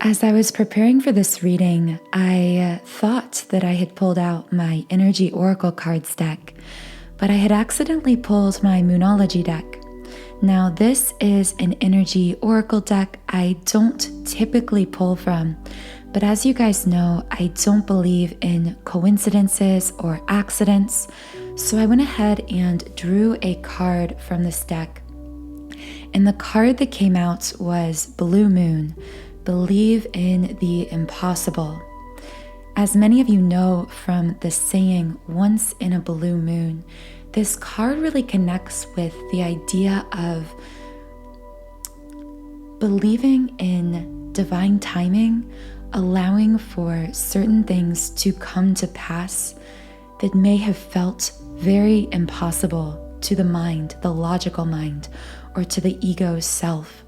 As I was preparing for this reading, I thought that I had pulled out my Energy Oracle cards deck, but I had accidentally pulled my Moonology deck. Now, this is an Energy Oracle deck I don't typically pull from, but as you guys know, I don't believe in coincidences or accidents, so I went ahead and drew a card from this deck. And the card that came out was Blue Moon. Believe in the impossible. As many of you know from the saying, once in a blue moon, this card really connects with the idea of believing in divine timing, allowing for certain things to come to pass that may have felt very impossible to the mind, the logical mind, or to the ego self.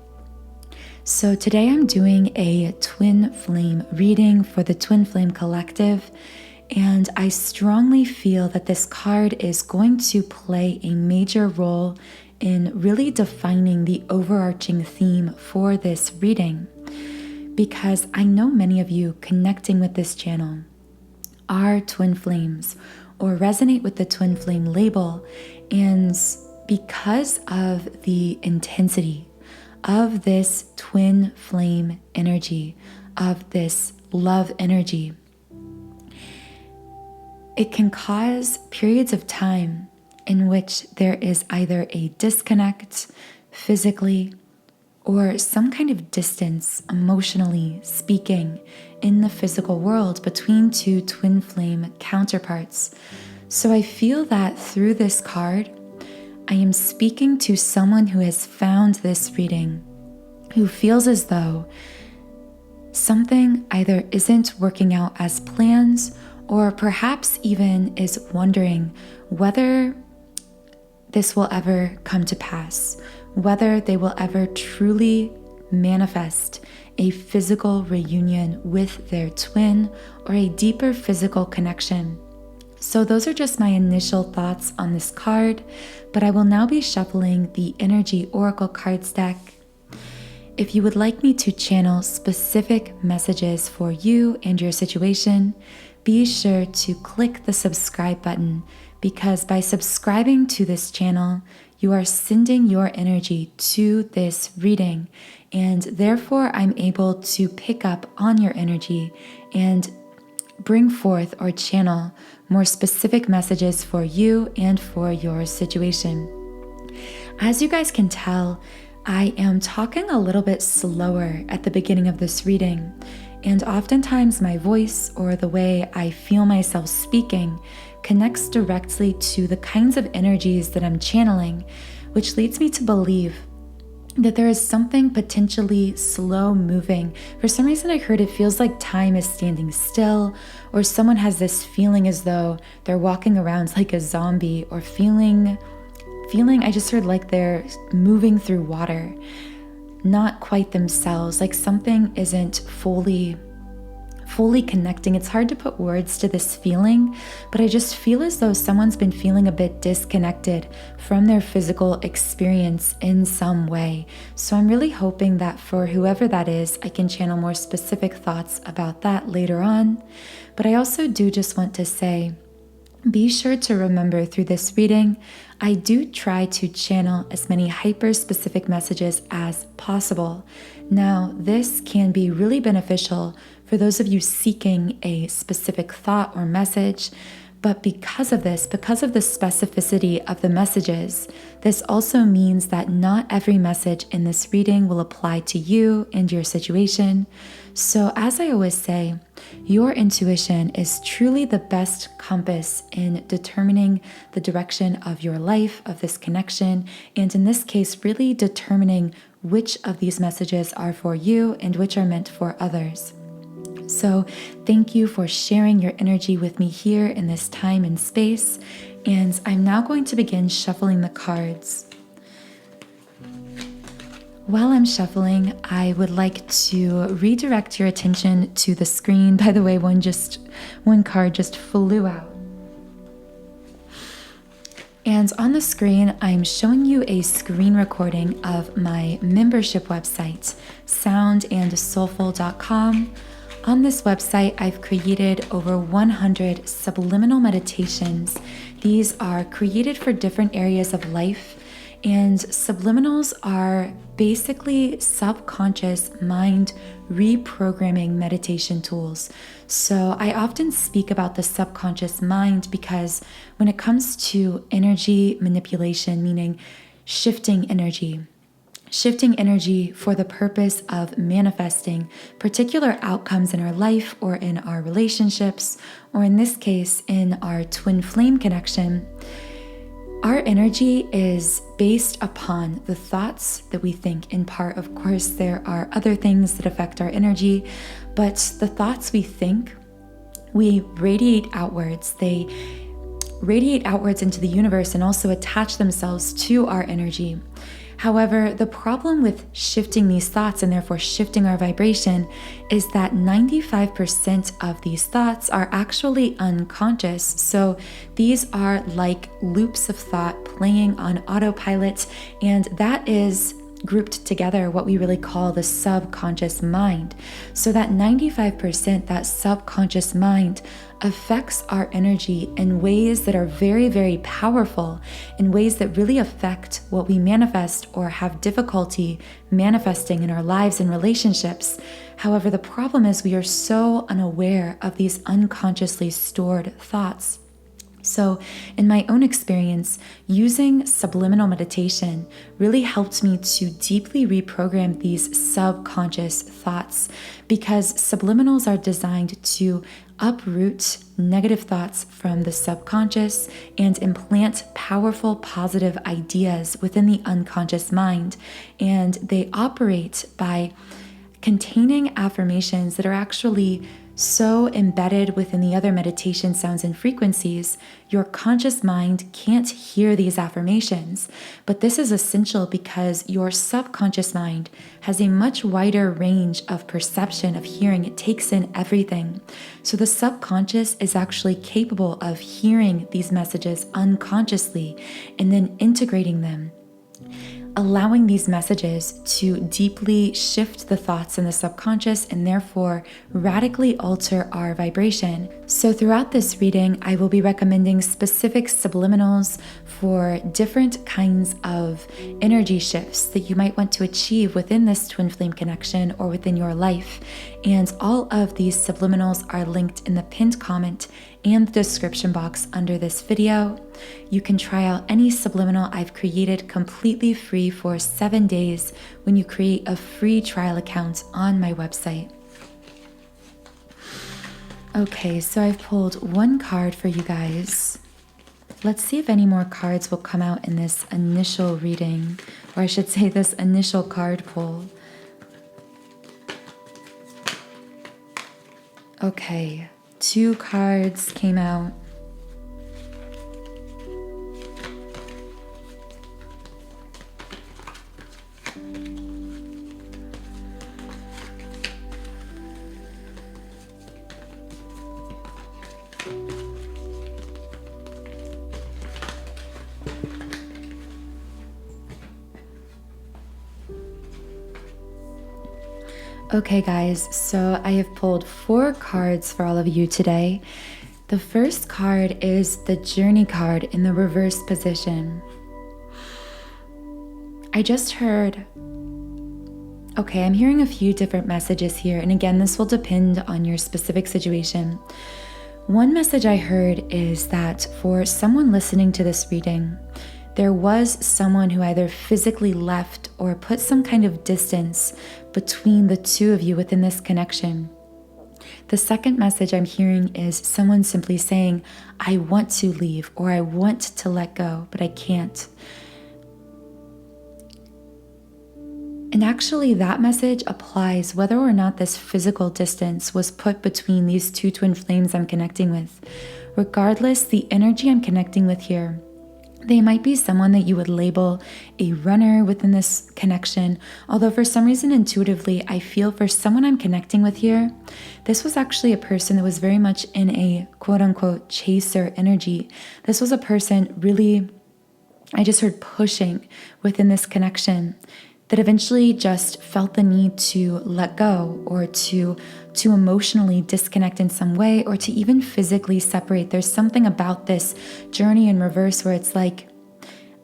So today I'm doing a twin flame reading for the Twin Flame Collective, and I strongly feel that this card is going to play a major role in really defining the overarching theme for this reading, because I know many of you connecting with this channel are twin flames or resonate with the twin flame label, and because of the intensity of this twin flame energy, of this love energy, it can cause periods of time in which there is either a disconnect physically or some kind of distance emotionally speaking in the physical world between two twin flame counterparts. So I feel that through this card, I am speaking to someone who has found this reading, who feels as though something either isn't working out as planned, or perhaps even is wondering whether this will ever come to pass, whether they will ever truly manifest a physical reunion with their twin or a deeper physical connection. So those are just my initial thoughts on this card, but I will now be shuffling the Energy Oracle cards deck. If you would like me to channel specific messages for you and your situation, be sure to click the subscribe button, because by subscribing to this channel, you are sending your energy to this reading, and therefore I'm able to pick up on your energy and bring forth or channel more specific messages for you and for your situation. As you guys can tell, I am talking a little bit slower at the beginning of this reading, and oftentimes my voice or the way I feel myself speaking connects directly to the kinds of energies that I'm channeling, which leads me to believe that there is something potentially slow moving. For some reason, I heard it feels like time is standing still, or someone has this feeling as though they're walking around like a zombie, or feeling, I just heard like they're moving through water, not quite themselves, like something isn't fully connecting. It's hard to put words to this feeling, but I just feel as though someone's been feeling a bit disconnected from their physical experience in some way. So I'm really hoping that for whoever that is, I can channel more specific thoughts about that later on. But I also do just want to say, be sure to remember through this reading, I do try to channel as many hyper-specific messages as possible. Now, this can be really beneficial for those of you seeking a specific thought or message, but because of the specificity of the messages, this also means that not every message in this reading will apply to you and your situation. So as I always say, your intuition is truly the best compass in determining the direction of your life, of this connection, and in this case, really determining which of these messages are for you and which are meant for others. So thank you for sharing your energy with me here in this time and space. And I'm now going to begin shuffling the cards. While I'm shuffling, I would like to redirect your attention to the screen. By the way, one card just flew out. And on the screen, I'm showing you a screen recording of my membership website, soundandsoulful.com. On this website, I've created over 100 subliminal meditations. These are created for different areas of life, and subliminals are basically subconscious mind reprogramming meditation tools. So I often speak about the subconscious mind because when it comes to energy manipulation, meaning shifting energy for the purpose of manifesting particular outcomes in our life or in our relationships, or in this case, in our twin flame connection, our energy is based upon the thoughts that we think. In part, of course, there are other things that affect our energy, but the thoughts we think, we radiate outwards. They radiate outwards into the universe and also attach themselves to our energy. However, the problem with shifting these thoughts and therefore shifting our vibration is that 95% of these thoughts are actually unconscious. So these are like loops of thought playing on autopilot, and that is grouped together what we really call the subconscious mind. So that 95%, that subconscious mind, affects our energy in ways that are very, very powerful, in ways that really affect what we manifest or have difficulty manifesting in our lives and relationships. However, the problem is we are so unaware of these unconsciously stored thoughts. So in my own experience, using subliminal meditation really helped me to deeply reprogram these subconscious thoughts, because subliminals are designed to uproot negative thoughts from the subconscious and implant powerful positive ideas within the unconscious mind. And they operate by containing affirmations that are actually so embedded within the other meditation sounds and frequencies, your conscious mind can't hear these affirmations. But this is essential because your subconscious mind has a much wider range of perception of hearing. It takes in everything. So the subconscious is actually capable of hearing these messages unconsciously and then integrating them, allowing these messages to deeply shift the thoughts in the subconscious and therefore radically alter our vibration. So throughout this reading, I will be recommending specific subliminals for different kinds of energy shifts that you might want to achieve within this twin flame connection or within your life. And all of these subliminals are linked in the pinned comment and the description box under this video. You can try out any subliminal I've created completely free for 7 days when you create a free trial account on my website. Okay, so I've pulled one card for you guys. Let's see if any more cards will come out in this initial reading, or I should say this initial card pull. Okay, 2 cards came out. Okay guys, so I have pulled 4 cards for all of you today. The first card is the Journey card in the reverse position. I just heard, okay, I'm hearing a few different messages here, and again, this will depend on your specific situation. One message I heard is that for someone listening to this reading, there was someone who either physically left or put some kind of distance between the two of you within this connection. The second message I'm hearing is someone simply saying, I want to leave, or I want to let go, but I can't. And actually that message applies whether or not this physical distance was put between these 2 twin flames I'm connecting with. Regardless, the energy I'm connecting with here, they might be someone that you would label a runner within this connection, although for some reason intuitively I feel for someone I'm connecting with here, this was actually a person that was very much in a quote-unquote chaser energy. This was a person really I just heard pushing within this connection that eventually just felt the need to let go or to emotionally disconnect in some way or to even physically separate. There's something about this journey in reverse where it's like,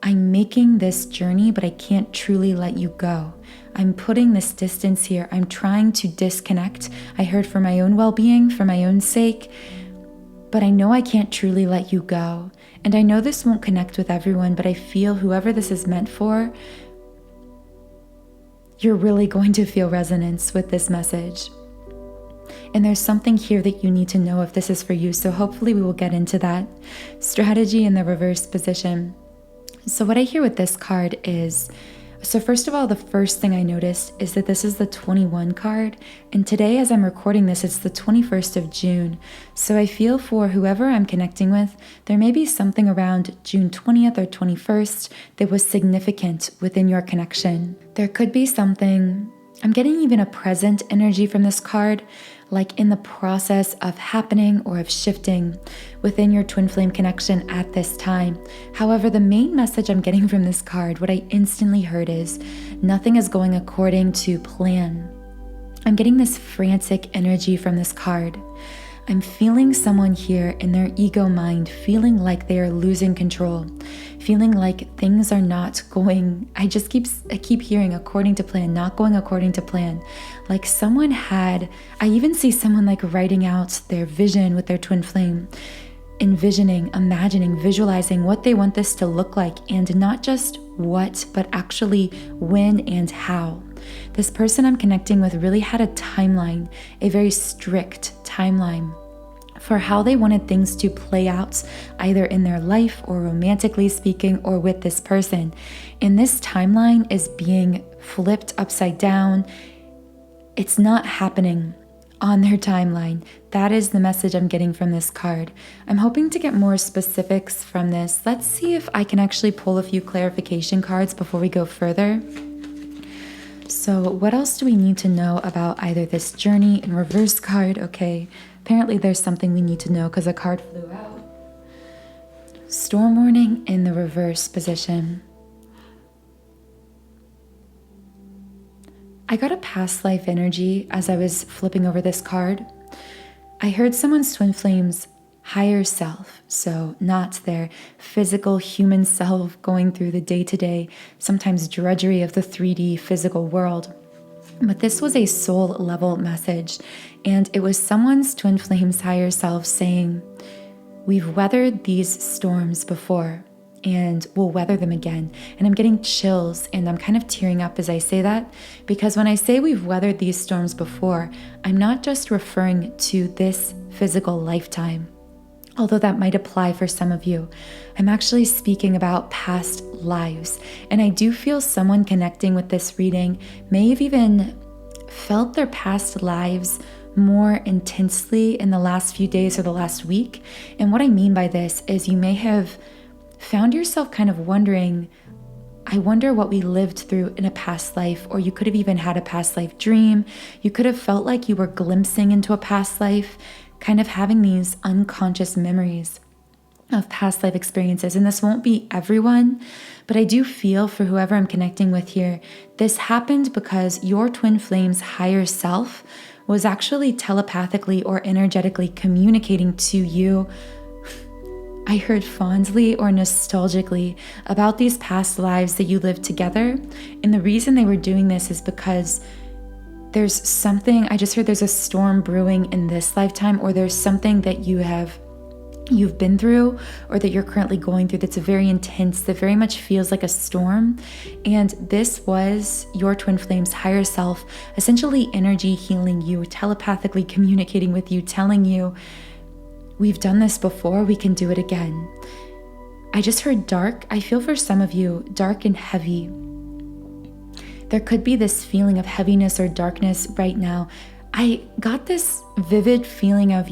I'm making this journey, but I can't truly let you go. I'm putting this distance here. I'm trying to disconnect. I heard for my own well-being, for my own sake, but I know I can't truly let you go. And I know this won't connect with everyone, but I feel whoever this is meant for, you're really going to feel resonance with this message. And there's something here that you need to know if this is for you. So hopefully we will get into that strategy in the reverse position. So what I hear with this card is, so first of all, the first thing I noticed is that this is the 21 card. And today, as I'm recording this, it's the 21st of June. So I feel for whoever I'm connecting with, there may be something around June 20th or 21st that was significant within your connection. There could be something, I'm getting even a present energy from this card, like in the process of happening or of shifting within your twin flame connection at this time. However, the main message I'm getting from this card, what I instantly heard is, nothing is going according to plan. I'm getting this frantic energy from this card. I'm feeling someone here in their ego mind, feeling like they are losing control, feeling like things are not going, I keep hearing according to plan, not going according to plan. Like someone I even see someone like writing out their vision with their twin flame, envisioning, imagining, visualizing what they want this to look like, and not just what, but actually when and how. This person I'm connecting with really had a timeline, a very strict timeline for how they wanted things to play out, either in their life or romantically speaking, or with this person. And this timeline is being flipped upside down. It's not happening on their timeline. That is the message I'm getting from this card. I'm hoping to get more specifics from this. Let's see if I can actually pull a few clarification cards before we go further. So what else do we need to know about either this journey in reverse card? Okay, apparently there's something we need to know because a card flew out. Storm warning in the reverse position. I got a past life energy as I was flipping over this card. I heard someone's twin flame's higher self, so not their physical human self going through the day-to-day, sometimes drudgery of the 3D physical world. But this was a soul level message, and it was someone's twin flame's higher self saying, we've weathered these storms before, and we'll weather them again. And I'm getting chills and I'm kind of tearing up as I say that, because when I say we've weathered these storms before, I'm not just referring to this physical lifetime, although that might apply for some of you. I'm actually speaking about past lives. And I do feel someone connecting with this reading may have even felt their past lives more intensely in the last few days or the last week. And what I mean by this is you may have found yourself kind of wondering, I wonder what we lived through in a past life, or you could have even had a past life dream. You could have felt like you were glimpsing into a past life, kind of having these unconscious memories of past life experiences. And this won't be everyone, but I do feel for whoever I'm connecting with here, this happened because your twin flame's higher self was actually telepathically or energetically communicating to you, I heard fondly or nostalgically, about these past lives that you lived together. And the reason they were doing this is because there's something, I just heard there's a storm brewing in this lifetime, or there's something that you've been through or that you're currently going through that's very intense, that very much feels like a storm. And this was your twin flame's higher self, essentially energy healing you, telepathically communicating with you, telling you, we've done this before, we can do it again. I just heard dark. I feel for some of you, dark and heavy. There could be this feeling of heaviness or darkness right now. I got this vivid feeling of,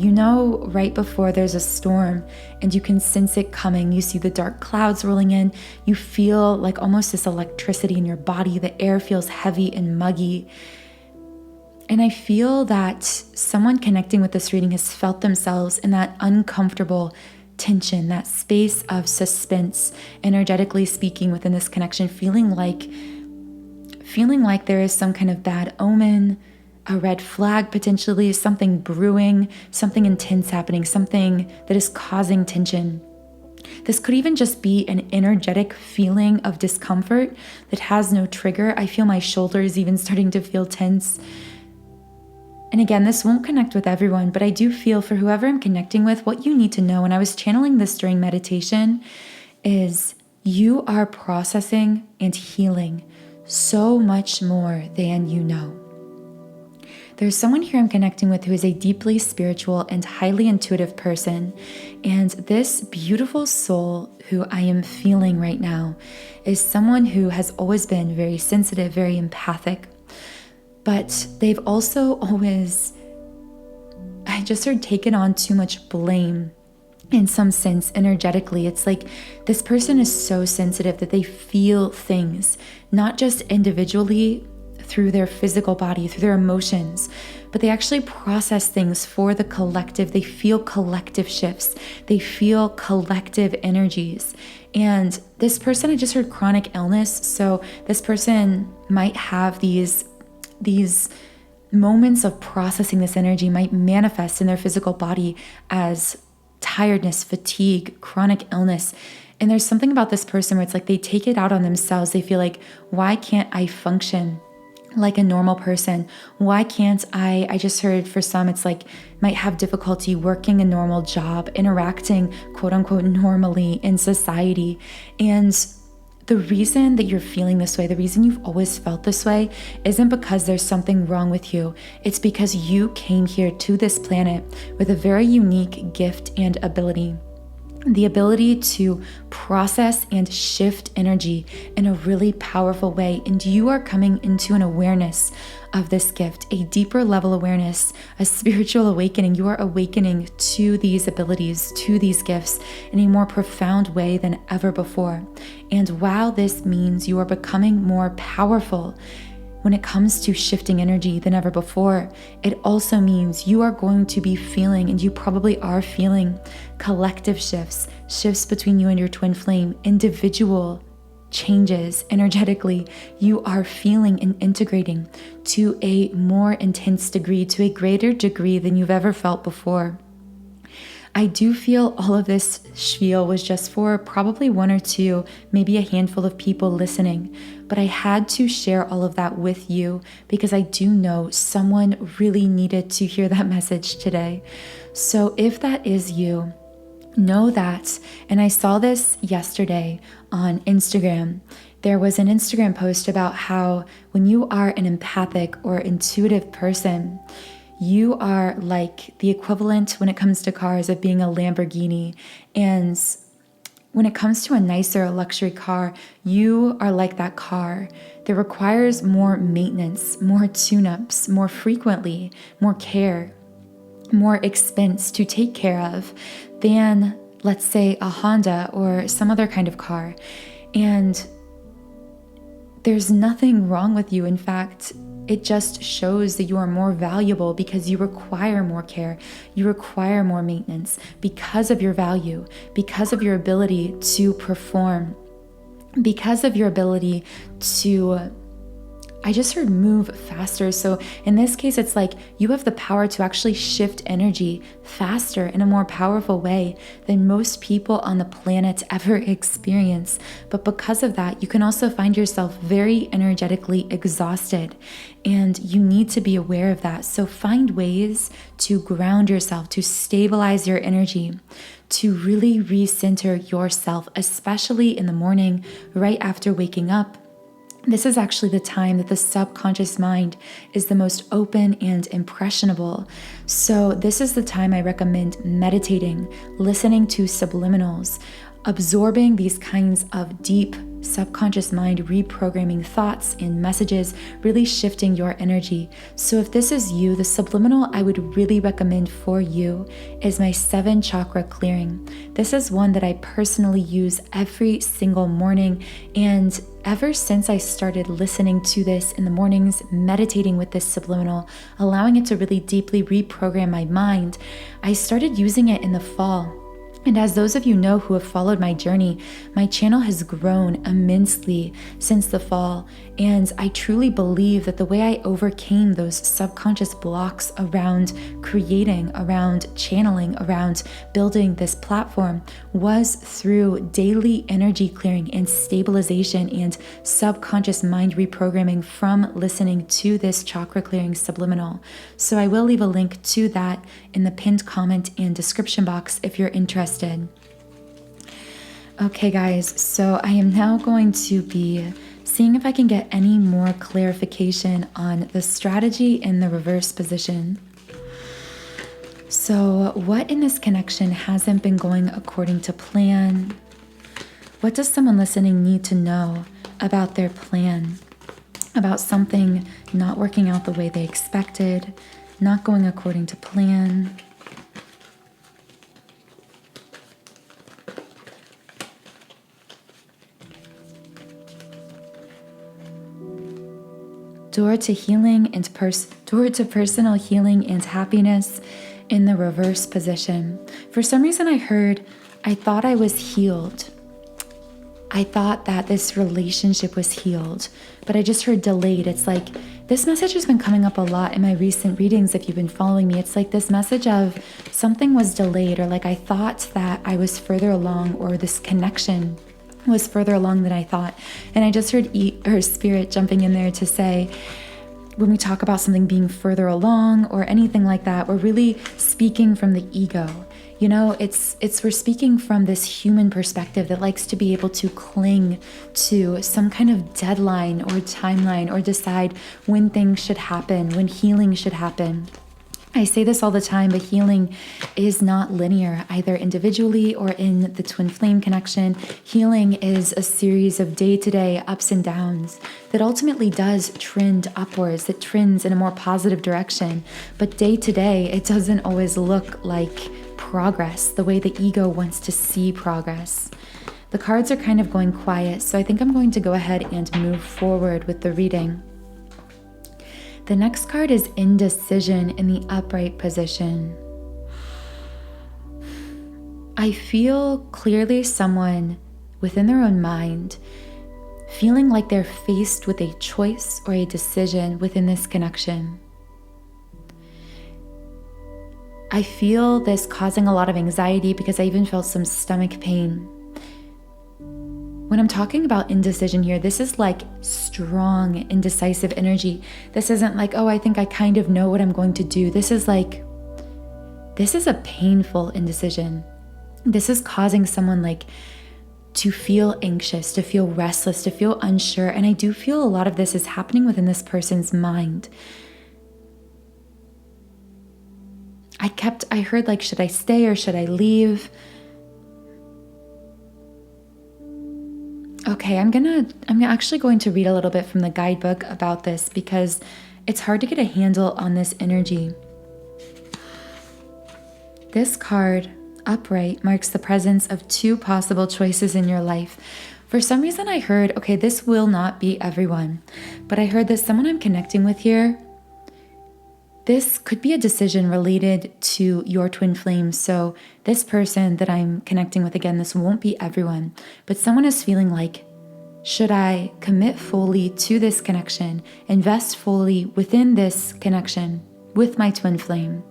right before there's a storm and you can sense it coming. You see the dark clouds rolling in. You feel like almost this electricity in your body. The air feels heavy and muggy. And I feel that someone connecting with this reading has felt themselves in that uncomfortable, tension, that space of suspense, energetically speaking, within this connection, feeling like there is some kind of bad omen, a red flag potentially, something brewing, something intense happening, something that is causing tension. This could even just be an energetic feeling of discomfort that has no trigger. I feel my shoulders even starting to feel tense. And again, this won't connect with everyone, but I do feel for whoever I'm connecting with, what you need to know, and I was channeling this during meditation, is you are processing and healing so much more than you know. There's someone here I'm connecting with who is a deeply spiritual and highly intuitive person. And this beautiful soul who I am feeling right now is someone who has always been very sensitive, very empathic. But they've also always, I just heard, taken on too much blame in some sense energetically. It's like this person is so sensitive that they feel things, not just individually, through their physical body, through their emotions, but they actually process things for the collective. They feel collective shifts. They feel collective energies. And this person, I just heard chronic illness. So this person might have these moments of processing this energy, might manifest in their physical body as tiredness, fatigue, chronic illness. And there's something about this person where it's like they take it out on themselves. They feel like, why can't I function like a normal person? Why can't I just heard for some, it's like might have difficulty working a normal job, interacting quote unquote normally in society. And the reason that you're feeling this way, the reason you've always felt this way, isn't because there's something wrong with you. It's because you came here to this planet with a very unique gift and ability. The ability to process and shift energy in a really powerful way. And you are coming into an awareness of this gift, a deeper level awareness, a spiritual awakening. You are awakening to these abilities, to these gifts in a more profound way than ever before. And while this means you are becoming more powerful when it comes to shifting energy than ever before, it also means you are going to be feeling, and you probably are feeling, collective shifts between you and your twin flame, individual changes energetically. You are feeling and integrating to a more intense degree, to a greater degree than you've ever felt before. I do feel all of this spiel was just for probably one or two, maybe a handful of people listening, but I had to share all of that with you because I do know someone really needed to hear that message today. So if that is you, know that, and I saw this yesterday on Instagram. There was an Instagram post about how when you are an empathic or intuitive person, you are like the equivalent when it comes to cars of being a Lamborghini. And when it comes to a nicer luxury car, you are like that car that requires more maintenance, more tune-ups, more frequently, more care, more expense to take care of than, let's say, a Honda or some other kind of car. And there's nothing wrong with you. In fact, it just shows that you are more valuable because you require more care. You require more maintenance because of your value, because of your ability to perform, because of your ability to, I just heard move faster. So in this case, it's like you have the power to actually shift energy faster in a more powerful way than most people on the planet ever experience. But because of that, you can also find yourself very energetically exhausted, and you need to be aware of that. So find ways to ground yourself, to stabilize your energy, to really recenter yourself, especially in the morning, right after waking up. This is actually the time that the subconscious mind is the most open and impressionable. So this is the time I recommend meditating, listening to subliminals, absorbing these kinds of deep subconscious mind reprogramming thoughts and messages, really shifting your energy. So if this is you, the subliminal I would really recommend for you is my 7 chakra clearing. This is one that I personally use every single morning, and ever since I started listening to this in the mornings, meditating with this subliminal, allowing it to really deeply reprogram my mind, I started using it in the fall. And as those of you know who have followed my journey, my channel has grown immensely since the fall. And I truly believe that the way I overcame those subconscious blocks around creating, around channeling, around building this platform was through daily energy clearing and stabilization and subconscious mind reprogramming from listening to this chakra clearing subliminal. So I will leave a link to that in the pinned comment and description box if you're interested. Okay guys, so I am now going to be seeing if I can get any more clarification on the strategy in the reverse position. So what in this connection hasn't been going according to plan? What does someone listening need to know about their plan? About something not working out the way they expected, not going according to plan? Door to healing and door to personal healing and happiness in the reverse position. For some reason I thought I was healed. I thought that this relationship was healed, but I just heard delayed. It's like this message has been coming up a lot in my recent readings. If you've been following me, it's like this message of something was delayed, or like I thought that I was further along, or this connection was further along than I thought. And I just heard spirit jumping in there to say, when we talk about something being further along or anything like that, we're really speaking from the ego. You know, we're speaking from this human perspective that likes to be able to cling to some kind of deadline or timeline, or decide when things should happen, when healing should happen. I say this all the time, but healing is not linear, either individually or in the twin flame connection. Healing is a series of day-to-day ups and downs that ultimately does trend upwards, that trends in a more positive direction. But day to day, it doesn't always look like progress, the way the ego wants to see progress. The cards are kind of going quiet, so I think I'm going to go ahead and move forward with the reading. The next card is indecision in the upright position. I feel clearly someone within their own mind feeling like they're faced with a choice or a decision within this connection. I feel this causing a lot of anxiety because I even felt some stomach pain. When I'm talking about indecision here, this is like strong, indecisive energy. This isn't like, oh, I think I kind of know what I'm going to do. This is a painful indecision. This is causing someone like to feel anxious, to feel restless, to feel unsure. And I do feel a lot of this is happening within this person's mind. I heard like, should I stay or should I leave? Okay, I'm actually going to read a little bit from the guidebook about this because it's hard to get a handle on this energy. This card, upright, marks the presence of two possible choices in your life. For some reason I heard, okay, this will not be everyone, but I heard that someone I'm connecting with here, this could be a decision related to your twin flame. So this person that I'm connecting with, again, this won't be everyone, but someone is feeling like, should I commit fully to this connection, invest fully within this connection with my twin flame?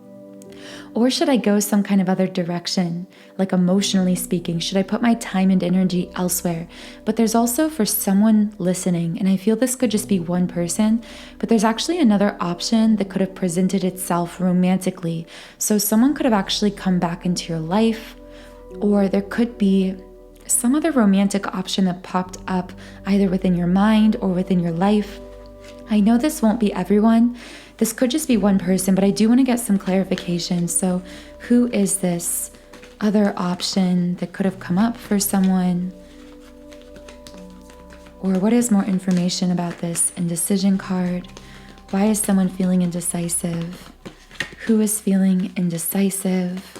Or should I go some kind of other direction, like emotionally speaking? Should I put my time and energy elsewhere? But there's also, for someone listening, and I feel this could just be one person, but there's actually another option that could have presented itself romantically. So someone could have actually come back into your life, or there could be some other romantic option that popped up either within your mind or within your life. I know this won't be everyone. This could just be one person, but I do want to get some clarification. So who is this other option that could have come up for someone? Or what is more information about this indecision card? Why is someone feeling indecisive? Who is feeling indecisive?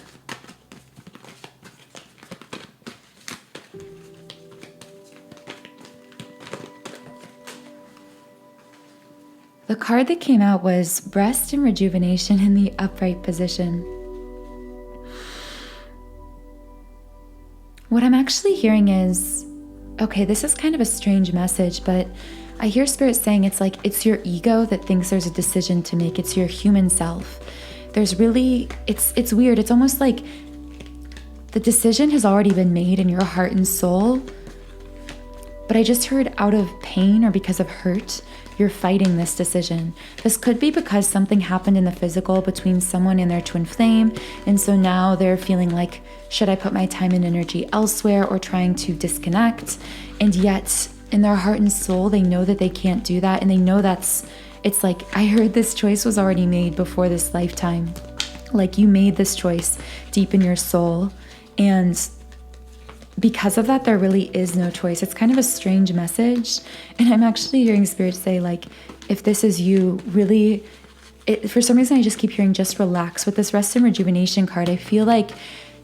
The card that came out was Rest and Rejuvenation in the upright position. What I'm actually hearing is, okay, this is kind of a strange message, but I hear Spirit saying it's your ego that thinks there's a decision to make. It's your human self. There's really, it's weird. It's almost like the decision has already been made in your heart and soul, but I just heard out of pain or because of hurt, you're fighting this decision. This could be because something happened in the physical between someone and their twin flame, and so now they're feeling like, should I put my time and energy elsewhere, or trying to disconnect? And yet in their heart and soul, they know that they can't do that, and they know it's like, I heard this choice was already made before this lifetime. Like, you made this choice deep in your soul, and because of that, there really is no choice. It's kind of a strange message. And I'm actually hearing Spirit say, like, if this is you, really, for some reason, I just keep hearing just relax. With this rest and rejuvenation card, I feel like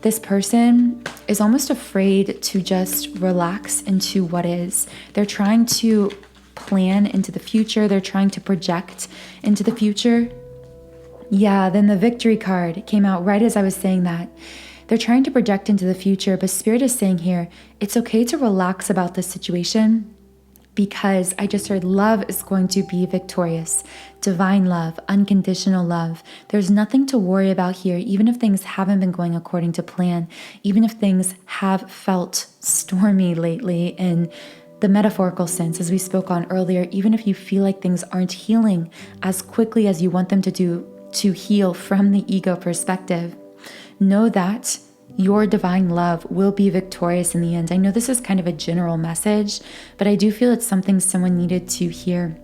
this person is almost afraid to just relax into what is. They're trying to plan into the future. They're trying to project into the future. Yeah, then the victory card came out right as I was saying that. They're trying to project into the future, but Spirit is saying here, it's okay to relax about this situation, because I just heard love is going to be victorious. Divine love, unconditional love. There's nothing to worry about here, even if things haven't been going according to plan, even if things have felt stormy lately in the metaphorical sense, as we spoke on earlier, even if you feel like things aren't healing as quickly as you want them to do, to heal from the ego perspective. Know that your divine love will be victorious in the end. I know this is kind of a general message, but I do feel it's something someone needed to hear.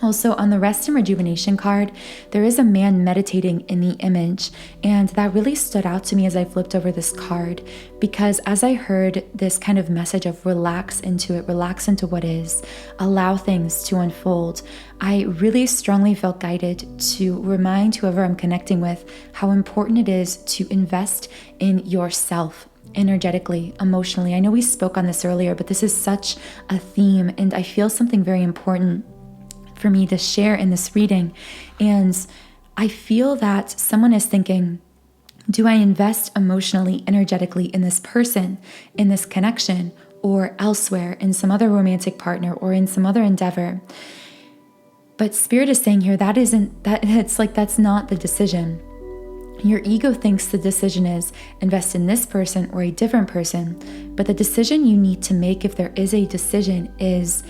Also, on the rest and rejuvenation card, there is a man meditating in the image, and that really stood out to me as I flipped over this card, because as I heard this kind of message of relax into it, relax into what is, allow things to unfold, I really strongly felt guided to remind whoever I'm connecting with how important it is to invest in yourself energetically, emotionally. I know we spoke on this earlier, but this is such a theme, and I feel something very important for me to share in this reading. And I feel that someone is thinking, do I invest emotionally, energetically in this person, in this connection, or elsewhere, in some other romantic partner, or in some other endeavor? But Spirit is saying here, that's not the decision. Your ego thinks the decision is invest in this person or a different person. But the decision you need to make, if there is a decision, is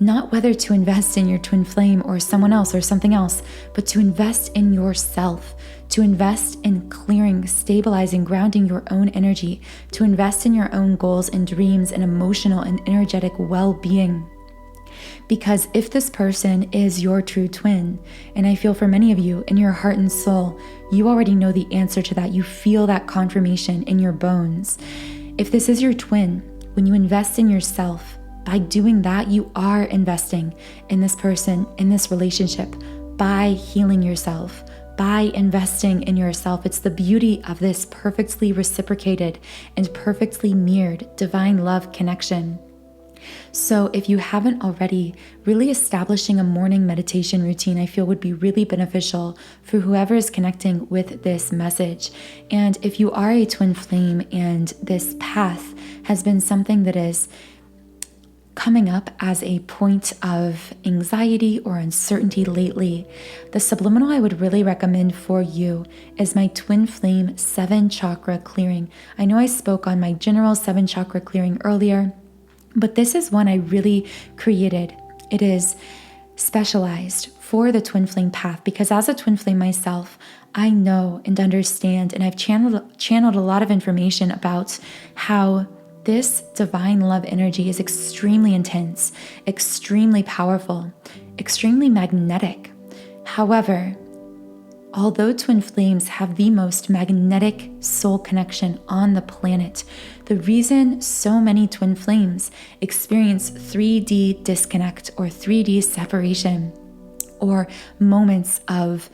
not whether to invest in your twin flame or someone else or something else, but to invest in yourself, to invest in clearing, stabilizing, grounding your own energy, to invest in your own goals and dreams and emotional and energetic well-being. Because if this person is your true twin, and I feel for many of you in your heart and soul, you already know the answer to that. You feel that confirmation in your bones. If this is your twin, when you invest in yourself, by doing that, you are investing in this person, in this relationship, by healing yourself, by investing in yourself. It's the beauty of this perfectly reciprocated and perfectly mirrored divine love connection. So if you haven't already, really establishing a morning meditation routine, I feel would be really beneficial for whoever is connecting with this message. And if you are a twin flame and this path has been something that is coming up as a point of anxiety or uncertainty lately, the subliminal I would really recommend for you is my Twin Flame 7 chakra clearing. I know I spoke on my general 7 chakra clearing earlier, but this is one I really created. It is specialized for the twin flame path, because as a twin flame myself, I know and understand, and I've channeled a lot of information about how this divine love energy is extremely intense, extremely powerful, extremely magnetic. However, although twin flames have the most magnetic soul connection on the planet, the reason so many twin flames experience 3D disconnect or 3D separation, or moments of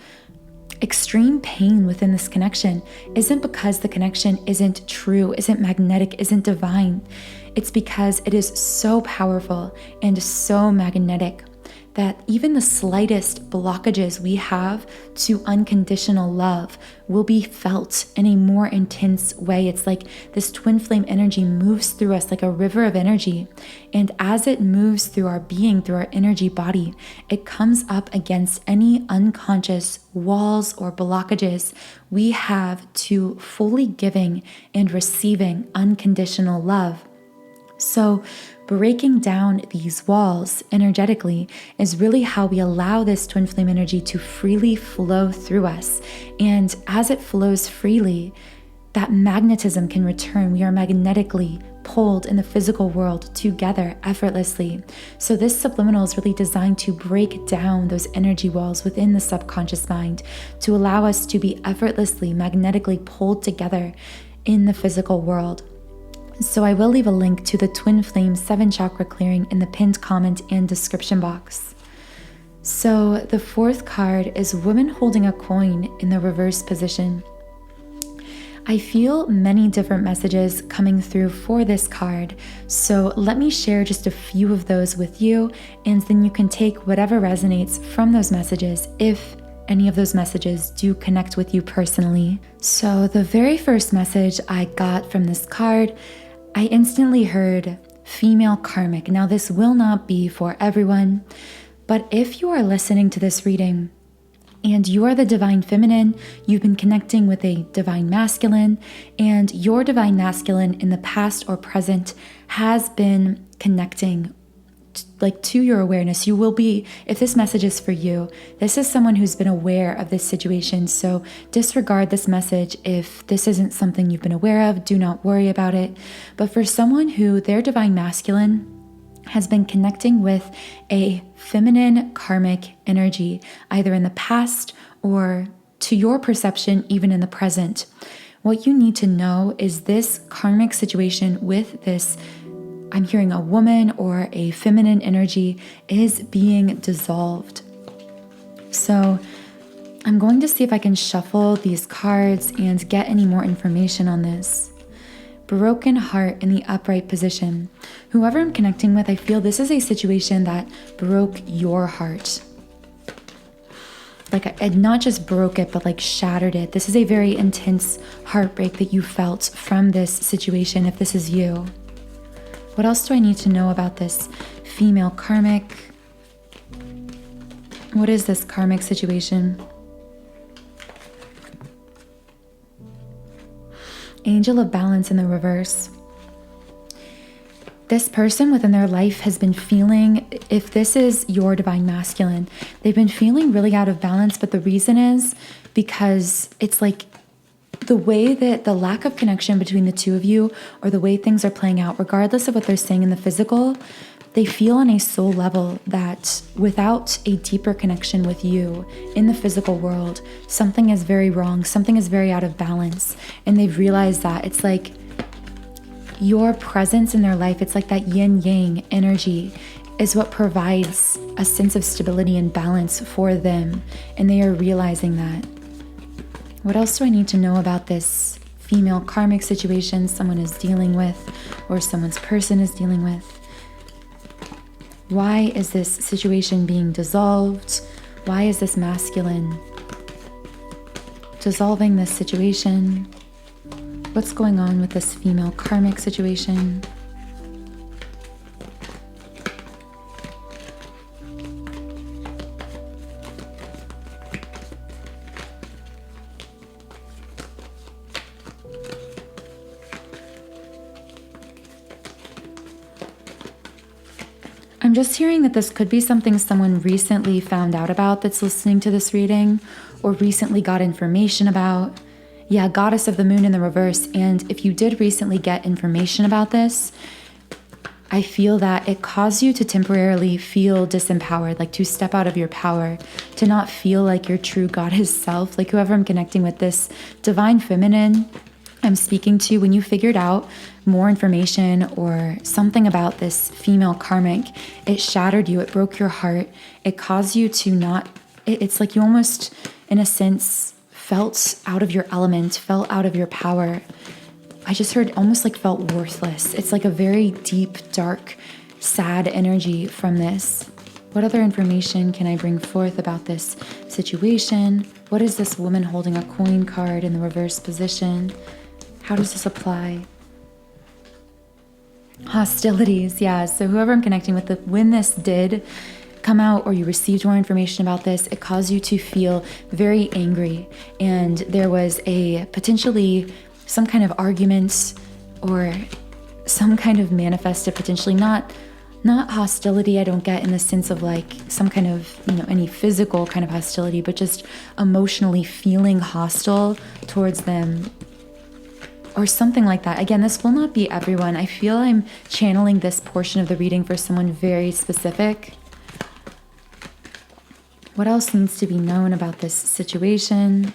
extreme pain within this connection, isn't because the connection isn't true, isn't magnetic, isn't divine. It's because it is so powerful and so magnetic that even the slightest blockages we have to unconditional love will be felt in a more intense way. It's like this twin flame energy moves through us like a river of energy. And as it moves through our being, through our energy body, it comes up against any unconscious walls or blockages we have to fully giving and receiving unconditional love. So breaking down these walls energetically is really how we allow this twin flame energy to freely flow through us. And as it flows freely, that magnetism can return. We are magnetically pulled in the physical world together effortlessly. So this subliminal is really designed to break down those energy walls within the subconscious mind to allow us to be effortlessly, magnetically pulled together in the physical world. So I will leave a link to the Twin Flame 7 chakra clearing in the pinned comment and description box. So the fourth card is woman holding a coin in the reverse position. I feel many different messages coming through for this card. So let me share just a few of those with you, and then you can take whatever resonates from those messages if any of those messages do connect with you personally. So the very first message I got from this card, I instantly heard female karmic. Now this will not be for everyone, but if you are listening to this reading and you are the divine feminine, you've been connecting with a divine masculine, and your divine masculine in the past or present has been connecting to your awareness, you will be, if this message is for you, this is someone who's been aware of this situation. So disregard this message if this isn't something you've been aware of. Do not worry about it. But for someone who their divine masculine has been connecting with a feminine karmic energy, either in the past or to your perception, even in the present, what you need to know is this karmic situation with this, I'm hearing a woman or a feminine energy, is being dissolved. So I'm going to see if I can shuffle these cards and get any more information on this. Broken heart in the upright position. Whoever I'm connecting with, I feel this is a situation that broke your heart. Like, it not just broke it, but like shattered it. This is a very intense heartbreak that you felt from this situation, if this is you. What else do I need to know about this female karmic? What is this karmic situation? Angel of balance in the reverse. This person within their life has been feeling, if this is your divine masculine, they've been feeling really out of balance, but the reason is because it's like the way that the lack of connection between the two of you, or the way things are playing out, regardless of what they're saying in the physical, they feel on a soul level that without a deeper connection with you in the physical world, something is very wrong, something is very out of balance. And they've realized that it's like your presence in their life, it's like that yin yang energy is what provides a sense of stability and balance for them. And they are realizing that. What else do I need to know about this female karmic situation someone is dealing with, or someone's person is dealing with? Why is this situation being dissolved? Why is this masculine dissolving this situation? What's going on with this female karmic situation? I'm just hearing that this could be something someone recently found out about that's listening to this reading, or recently got information about. Yeah, Goddess of the Moon in the reverse. And if you did recently get information about this, I feel that it caused you to temporarily feel disempowered, like to step out of your power, to not feel like your true goddess self. Like whoever I'm connecting with, this divine feminine I'm speaking to, when you figured out more information or something about this female karmic, it shattered you, it broke your heart, it caused you to not, it's like you almost, in a sense, felt out of your element, felt out of your power. I just heard almost like felt worthless. It's like a very deep, dark, sad energy from this. What other information can I bring forth about this situation? What is this woman holding a coin card in the reverse position? How does this apply? Hostilities, yeah. So whoever I'm connecting with, when this did come out or you received more information about this, it caused you to feel very angry. And there was a potentially some kind of argument or some kind of manifested, potentially not hostility, I don't get in the sense of like some kind of, any physical kind of hostility, but just emotionally feeling hostile towards them or something like that. Again, this will not be everyone. I feel I'm channeling this portion of the reading for someone very specific. What else needs to be known about this situation?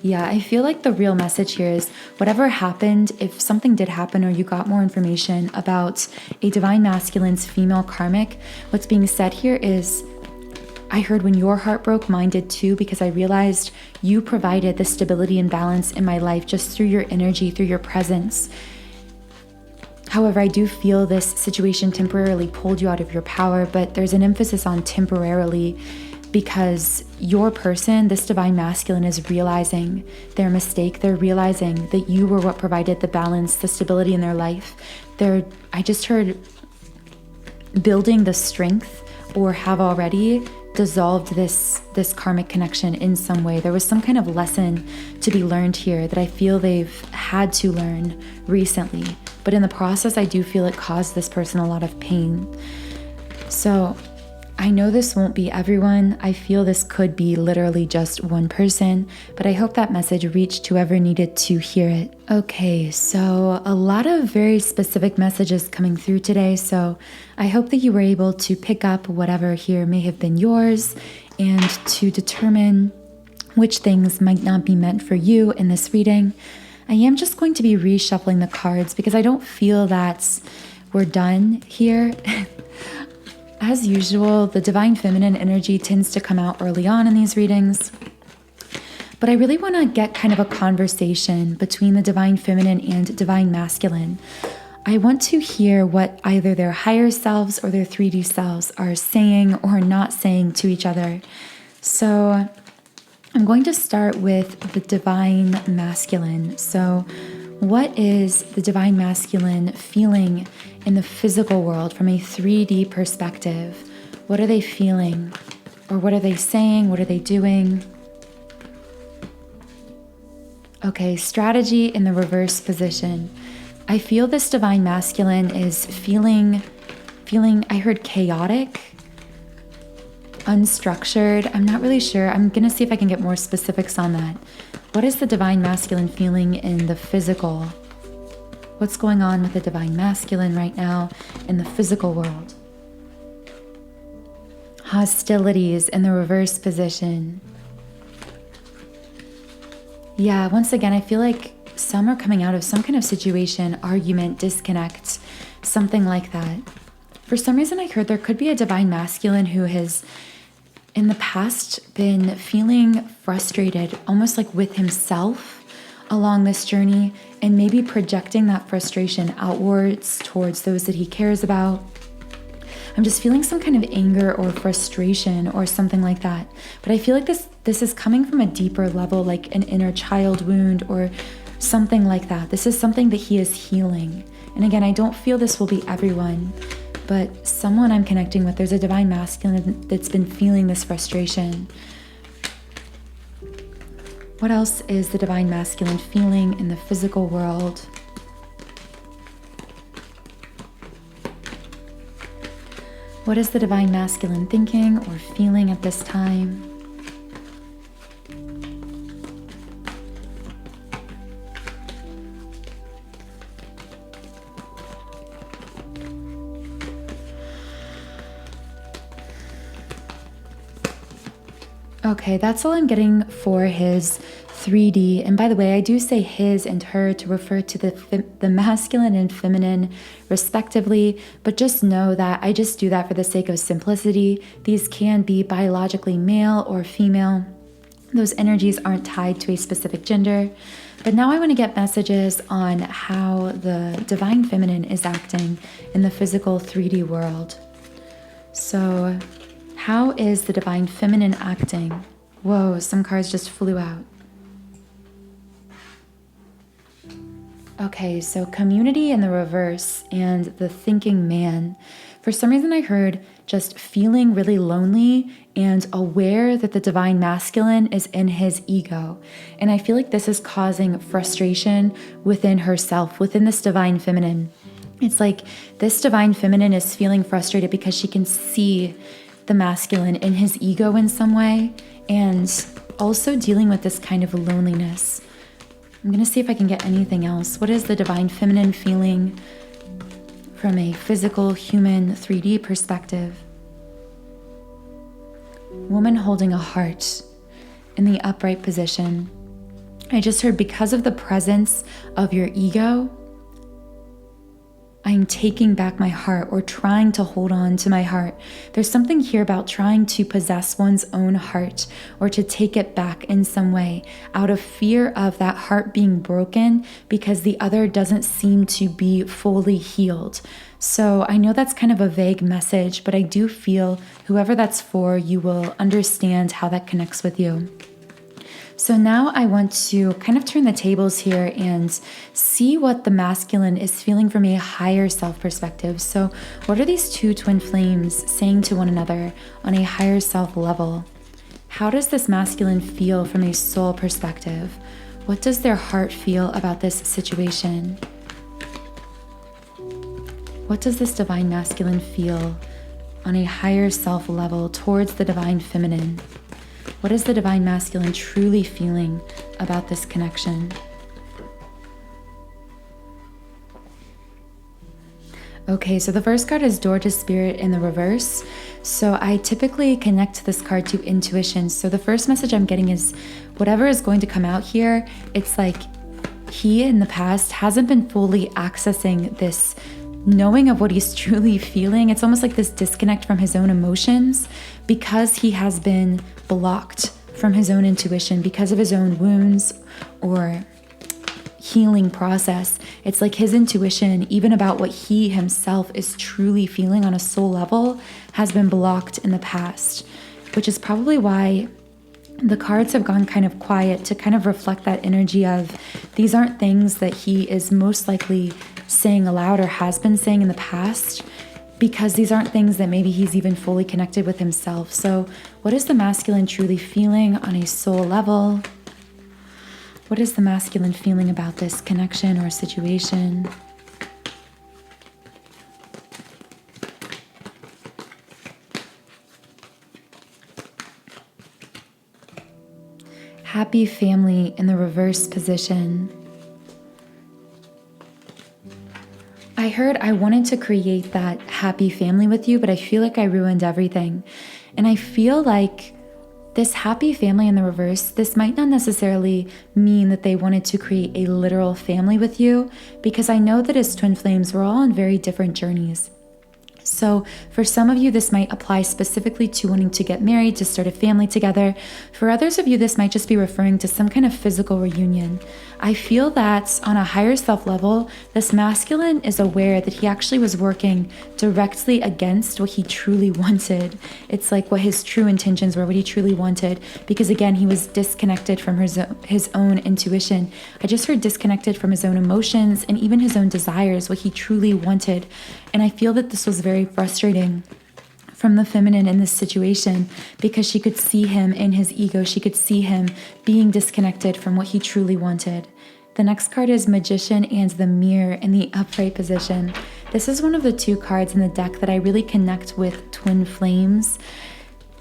Yeah, I feel like the real message here is whatever happened, if something did happen or you got more information about a divine masculine's female karmic, what's being said here is, I heard when your heart broke, mine did too, because I realized you provided the stability and balance in my life just through your energy, through your presence. However, I do feel this situation temporarily pulled you out of your power, but there's an emphasis on temporarily because your person, this divine masculine, is realizing their mistake. They're realizing that you were what provided the balance, the stability in their life. I just heard building the strength or have already dissolved this karmic connection in some way. There was some kind of lesson to be learned here that I feel they've had to learn recently. But in the process, I do feel it caused this person a lot of pain. So I know this won't be everyone. I feel this could be literally just one person, but I hope that message reached whoever needed to hear it. Okay, so a lot of very specific messages coming through today, so I hope that you were able to pick up whatever here may have been yours and to determine which things might not be meant for you in this reading. I am just going to be reshuffling the cards because I don't feel that we're done here. As usual, the divine feminine energy tends to come out early on in these readings. But I really want to get kind of a conversation between the divine feminine and divine masculine. I want to hear what either their higher selves or their 3D selves are saying or not saying to each other. So I'm going to start with the divine masculine. So what is the divine masculine feeling in the physical world from a 3D perspective? What are they feeling? Or what are they saying? What are they doing? Okay, strategy in the reverse position. I feel this divine masculine is feeling, I heard chaotic, unstructured. I'm not really sure. I'm going to see if I can get more specifics on that. What is the divine masculine feeling in the physical? What's going on with the divine masculine right now in the physical world? Hostilities in the reverse position. Yeah, once again, I feel like some are coming out of some kind of situation, argument, disconnect, something like that. For some reason, I heard there could be a divine masculine who has in the past been feeling frustrated, almost like with himself along this journey, and maybe projecting that frustration outwards towards those that he cares about. I'm just feeling some kind of anger or frustration or something like that. But I feel like this is coming from a deeper level, like an inner child wound or something like that. This is something that he is healing. And again, I don't feel this will be everyone, but someone I'm connecting with, there's a divine masculine that's been feeling this frustration. What else is the divine masculine feeling in the physical world? What is the divine masculine thinking or feeling at this time? Okay, that's all I'm getting for his 3D. And by the way, I do say his and her to refer to the masculine and feminine respectively, but just know that I just do that for the sake of simplicity. These can be biologically male or female. Those energies aren't tied to a specific gender. But now I want to get messages on how the divine feminine is acting in the physical 3D world. So how is the divine feminine acting? Whoa, some cards just flew out. Okay, so community in the reverse and the thinking man. For some reason I heard just feeling really lonely and aware that the divine masculine is in his ego. And I feel like this is causing frustration within herself, within this divine feminine. It's like this divine feminine is feeling frustrated because she can see the masculine in his ego in some way, and also dealing with this kind of loneliness. I'm going to see if I can get anything else. What is the divine feminine feeling from a physical, human, 3D perspective? Woman holding a heart in the upright position. I just heard, because of the presence of your ego, I'm taking back my heart, or trying to hold on to my heart. There's something here about trying to possess one's own heart, or to take it back in some way, out of fear of that heart being broken because the other doesn't seem to be fully healed. So I know that's kind of a vague message, but I do feel whoever that's for, you will understand how that connects with you. So now I want to kind of turn the tables here and see what the masculine is feeling from a higher self perspective. So what are these two twin flames saying to one another on a higher self level? How does this masculine feel from a soul perspective? What does their heart feel about this situation? What does this divine masculine feel on a higher self level towards the divine feminine? What is the divine masculine truly feeling about this connection? Okay, so the first card is Door to Spirit in the reverse. So I typically connect this card to intuition. So the first message I'm getting is whatever is going to come out here, it's like he in the past hasn't been fully accessing this knowing of what he's truly feeling. It's almost like this disconnect from his own emotions because he has been blocked from his own intuition because of his own wounds or healing process. It's like his intuition, even about what he himself is truly feeling on a soul level, has been blocked in the past, which is probably why the cards have gone kind of quiet, to kind of reflect that energy of these aren't things that he is most likely saying aloud or has been saying in the past, because these aren't things that maybe he's even fully connected with himself. So what is the masculine truly feeling on a soul level? What is the masculine feeling about this connection or situation? Happy family in the reverse position. I heard I wanted to create that happy family with you, but I feel like I ruined everything. And I feel like this happy family in the reverse, this might not necessarily mean that they wanted to create a literal family with you, because I know that as twin flames, we're all on very different journeys. So for some of you, this might apply specifically to wanting to get married, to start a family together. For others of you, this might just be referring to some kind of physical reunion. I feel that on a higher self level, this masculine is aware that he actually was working directly against what he truly wanted. It's like what his true intentions were, what he truly wanted, because again, he was disconnected from his own intuition. I just heard disconnected from his own emotions and even his own desires, what he truly wanted. And I feel that this was very frustrating from the feminine in this situation, because she could see him in his ego. She could see him being disconnected from what he truly wanted. The next card is Magician and the Mirror in the upright position. This is one of the two cards in the deck that I really connect with twin flames,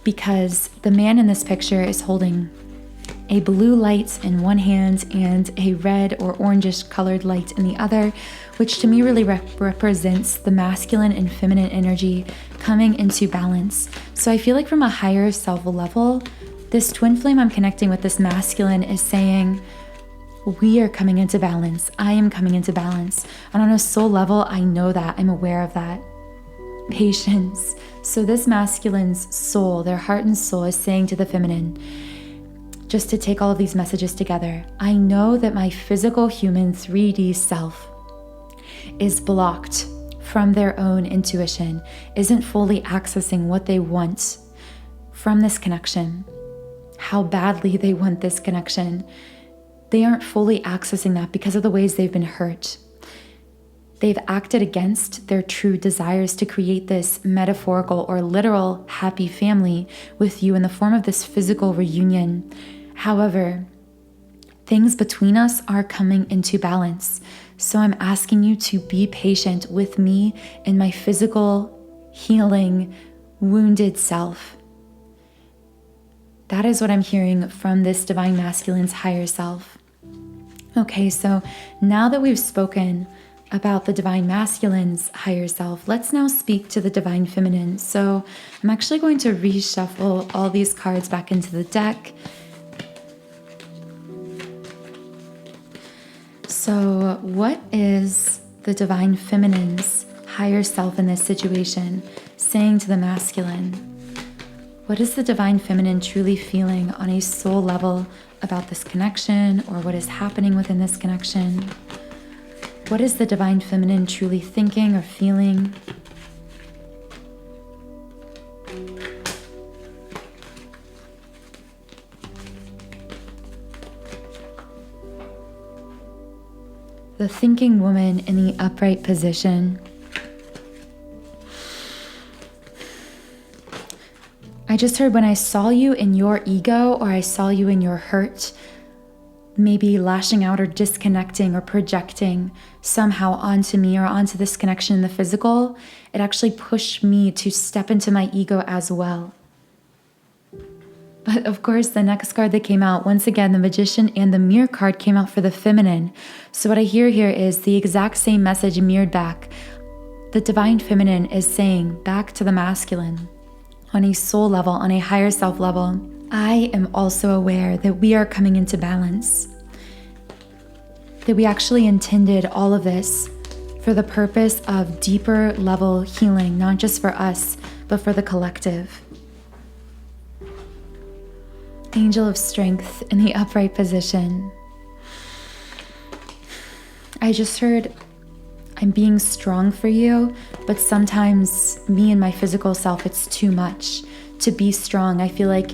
because the man in this picture is holding a blue light in one hand and a red or orangish colored light in the other, which to me really represents the masculine and feminine energy coming into balance. So I feel like from a higher self level, this twin flame I'm connecting with, this masculine, is saying, we are coming into balance. I am coming into balance. And on a soul level, I know that. I'm aware of that. Patience. So this masculine's soul, their heart and soul, is saying to the feminine, just to take all of these messages together, I know that my physical human 3D self is blocked from their own intuition, isn't fully accessing what they want from this connection, how badly they want this connection, they aren't fully accessing that because of the ways they've been hurt. They've acted against their true desires to create this metaphorical or literal happy family with you in the form of this physical reunion. However, things between us are coming into balance. So I'm asking you to be patient with me in my physical, healing, wounded self. That is what I'm hearing from this divine masculine's higher self. Okay, so now that we've spoken about the divine masculine's higher self, let's now speak to the divine feminine. So I'm actually going to reshuffle all these cards back into the deck. So what is the divine feminine's higher self in this situation saying to the masculine? What is the divine feminine truly feeling on a soul level about this connection, or what is happening within this connection? What is the divine feminine truly thinking or feeling? The thinking woman in the upright position. I just heard, when I saw you in your ego, or I saw you in your hurt, maybe lashing out or disconnecting or projecting somehow onto me or onto this connection in the physical, it actually pushed me to step into my ego as well. But of course, the next card that came out, once again, the Magician and the Mirror card came out for the feminine. So what I hear here is the exact same message mirrored back. The divine feminine is saying back to the masculine, on a soul level, on a higher self level, I am also aware that we are coming into balance. That we actually intended all of this for the purpose of deeper level healing, not just for us, but for the collective. Angel of Strength in the upright position. I just heard, I'm being strong for you, but sometimes me and my physical self, it's too much to be strong. I feel like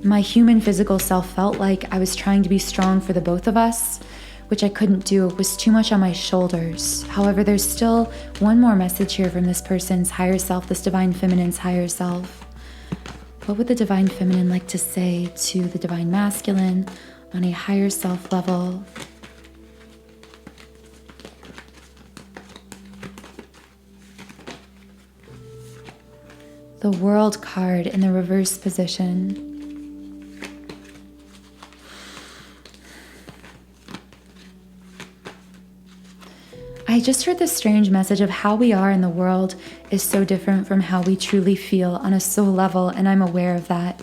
my human physical self felt like I was trying to be strong for the both of us, which I couldn't do. It was too much on my shoulders. However, there's still one more message here from this person's higher self, this divine feminine's higher self. What would the divine feminine like to say to the divine masculine on a higher self level? The World card in the reverse position. I just heard this strange message of how we are in the world is so different from how we truly feel on a soul level, and I'm aware of that.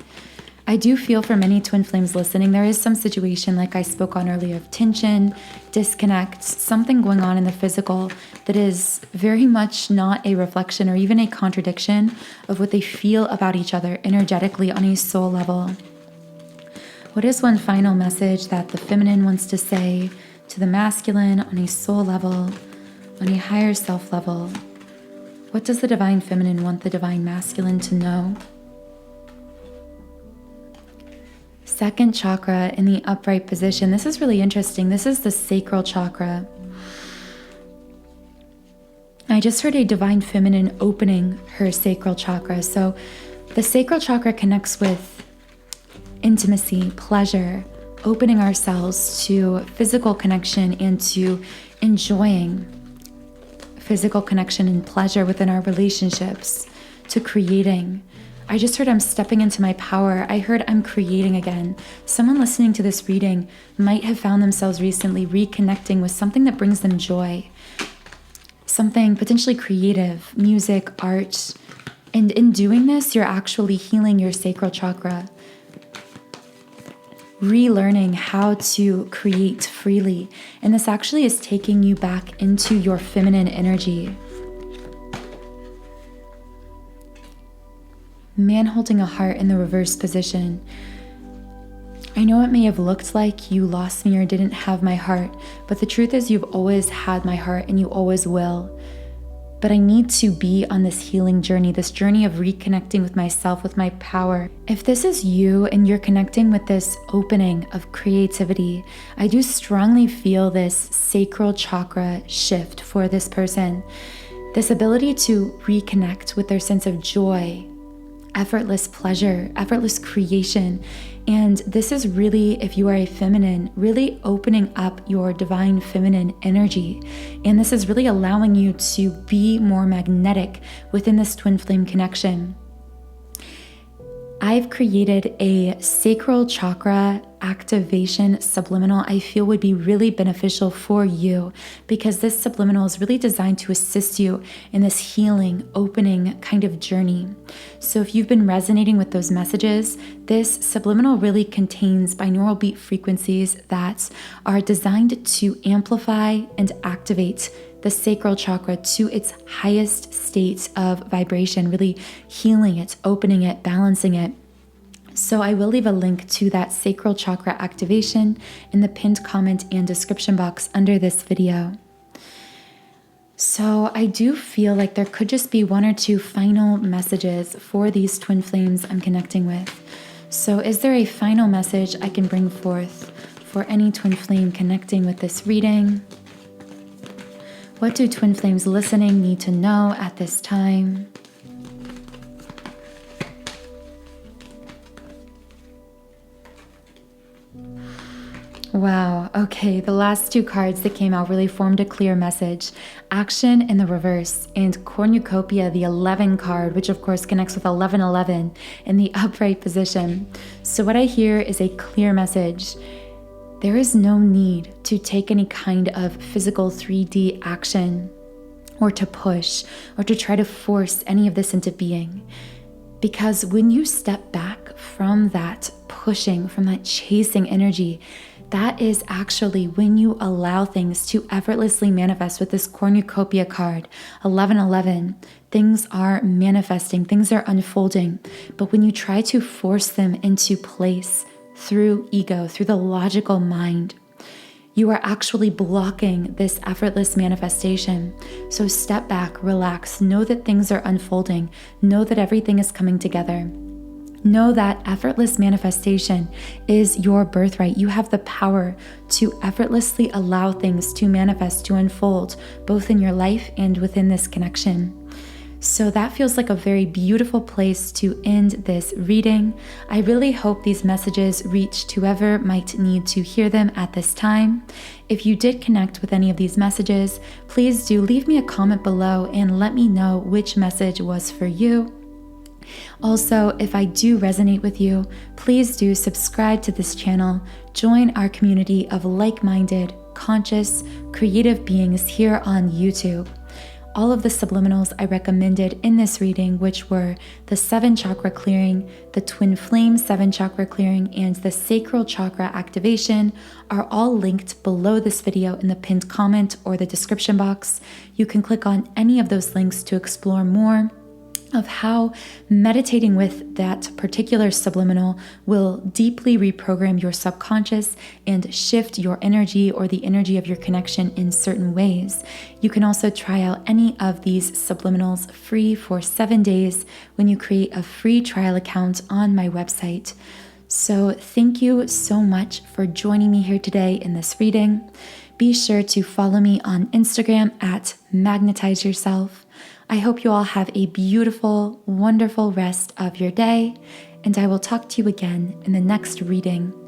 I do feel for many twin flames listening, there is some situation like I spoke on earlier of tension, disconnect, something going on in the physical that is very much not a reflection or even a contradiction of what they feel about each other energetically on a soul level. What is one final message that the feminine wants to say to the masculine on a soul level, on a higher self level? What does the divine feminine want the divine masculine to know? Second chakra in the upright position. This is really interesting. This is the sacral chakra. I just heard a divine feminine opening her sacral chakra. So the sacral chakra connects with intimacy, pleasure, opening ourselves to physical connection and to enjoying physical connection and pleasure within our relationships, to creating. I just heard I'm stepping into my power. I heard I'm creating again. Someone listening to this reading might have found themselves recently reconnecting with something that brings them joy, something potentially creative, music, art. And in doing this, you're actually healing your sacral chakra, relearning how to create freely. And this actually is taking you back into your feminine energy. Man holding a heart in the reverse position. I know it may have looked like you lost me or didn't have my heart, but the truth is you've always had my heart and you always will. but I need to be on this healing journey, this journey of reconnecting with myself, with my power. If this is you and you're connecting with this opening of creativity, I do strongly feel this sacral chakra shift for this person. This ability to reconnect with their sense of joy, effortless pleasure, effortless creation. And this is really, if you are a feminine, really opening up your divine feminine energy. And this is really allowing you to be more magnetic within this twin flame connection. I've created a sacral chakra activation subliminal I feel would be really beneficial for you, because this subliminal is really designed to assist you in this healing, opening kind of journey. So if you've been resonating with those messages, this subliminal really contains binaural beat frequencies that are designed to amplify and activate the sacral chakra to its highest state of vibration, really healing it, opening it, balancing it. So I will leave a link to that sacral chakra activation in the pinned comment and description box under this video. So I do feel like there could just be one or two final messages for these twin flames I'm connecting with. So is there a final message I can bring forth for any twin flame connecting with this reading? What do twin flames listening need to know at this time? Wow, okay, the last two cards that came out really formed a clear message. Action in the reverse, and cornucopia, the 11 card, which of course connects with 1111 in the upright position. So what I hear is a clear message. There is no need to take any kind of physical 3D action or to push or to try to force any of this into being. Because when you step back from that pushing, from that chasing energy, that is actually when you allow things to effortlessly manifest. With this cornucopia card, 1111, things are manifesting, things are unfolding. But when you try to force them into place through ego, through the logical mind, you are actually blocking this effortless manifestation. So step back, relax, know that things are unfolding, know that everything is coming together. Know that effortless manifestation is your birthright. You have the power to effortlessly allow things to manifest, to unfold, both in your life and within this connection. So that feels like a very beautiful place to end this reading. I really hope these messages reached whoever might need to hear them at this time. If you did connect with any of these messages, please do leave me a comment below and let me know which message was for you. Also, if I do resonate with you, please do subscribe to this channel, join our community of like-minded, conscious, creative beings here on YouTube. All of the subliminals I recommended in this reading, which were the 7 chakra clearing, the twin flame 7 chakra clearing, and the sacral chakra activation, are all linked below this video in the pinned comment or the description box. You can click on any of those links to explore more of how meditating with that particular subliminal will deeply reprogram your subconscious and shift your energy or the energy of your connection in certain ways. You can also try out any of these subliminals free for 7 days when you create a free trial account on my website. So thank you so much for joining me here today in this reading. Be sure to follow me on Instagram at Magnetize Yourself. I hope you all have a beautiful, wonderful rest of your day, and I will talk to you again in the next reading.